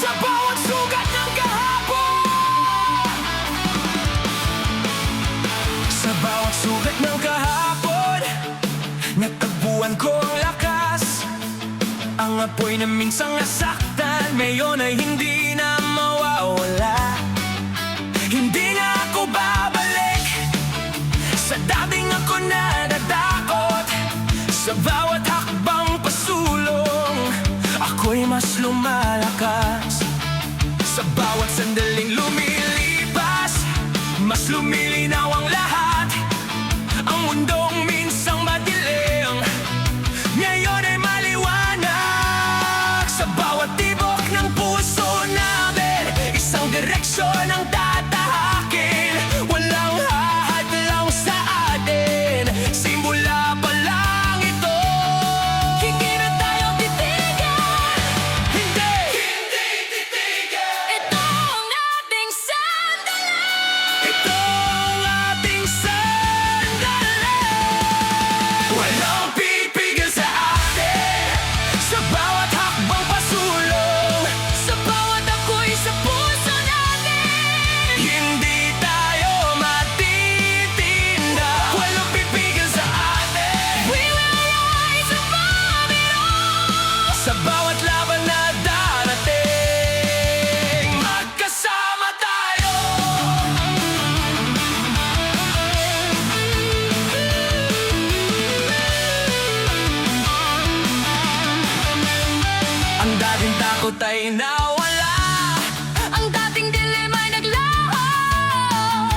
Sa bawat sugat ng kahapon, sa bawat sugat ng kahapon, natagpuan ko ang lakas. Ang apoy na minsang nasaktan, ngayon ay hindi na mawawala. Hindi na ako babalik sa dating ako nadadakot. Sa bawat hakbang pasulong, ako'y mas lumalakas. Sa bawat sandaling lumilipas, mas lumilinaw ang lahat. Ang mundong minsang madilim, ngayon ay maliwanag. Sa bawat tibok ng puso namin, isang direksyon ang tatahakin. Walang hahadlang sa atin, simula pa lang ito. Hindi na tayo titigan, hindi titigan. Ito ang ating sandali. Ito ang ating sandali. Walang pipigil sa atin, sa bawat hakbang pasulong, Sa bawat ako'y sa puso natin. hindi tayo matitinda. Walang pipigil sa atin, We will rise above it all. sa bawat laban na darating. Magkasama tayo. Ang dating takot ay nawala. Ang dating dilim ay naglaho.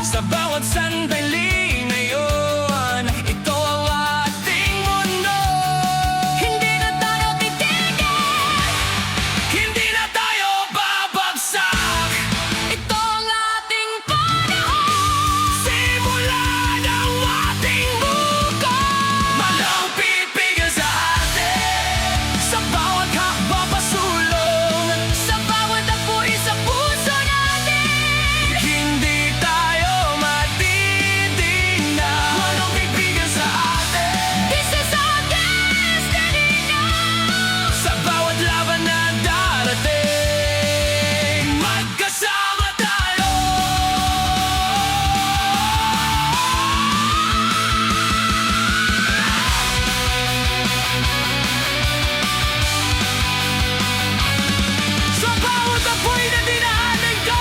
Sa bawat sandali ngayon, ito ang ating mundo. Hindi na tayo titigil. Hindi na tayo babagsak. Ito ang ating panahon. Simula ng ating bukas, walang pipigil sa atin. Sa bawat hakbang pasulong, Sa bawat apoy sa puso natin. hindi tayo matitinda. Walang pipigil sa atin, This is our destiny now. sa bawat laban na darating. Magkasama tayo. Sa bawat apoy na dinaanan ko,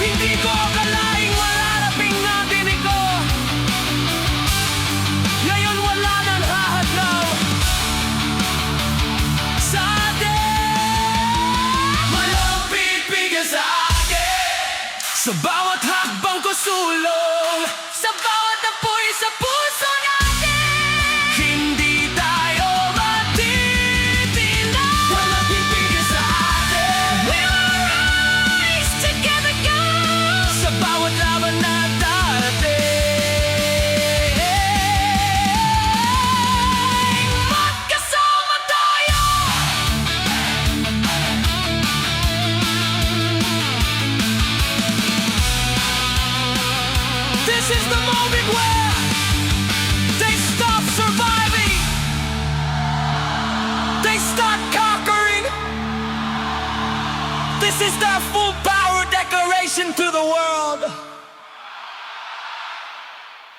hindi ko akalaing mararating natin ito. Ngayon wala nang hahadlaw sa atin. Walang pipigil sa akin, sa bawat hakbang ko sulong, Sa bawat apoy sa puso natin. hindi tayo matitinda. Walang pipigil sa atin, We will rise together, girls. sa bawat laban na darating. Magkasama tayo. This is the moment where they stop surviving, they start conquering. This is their full power declaration to the world.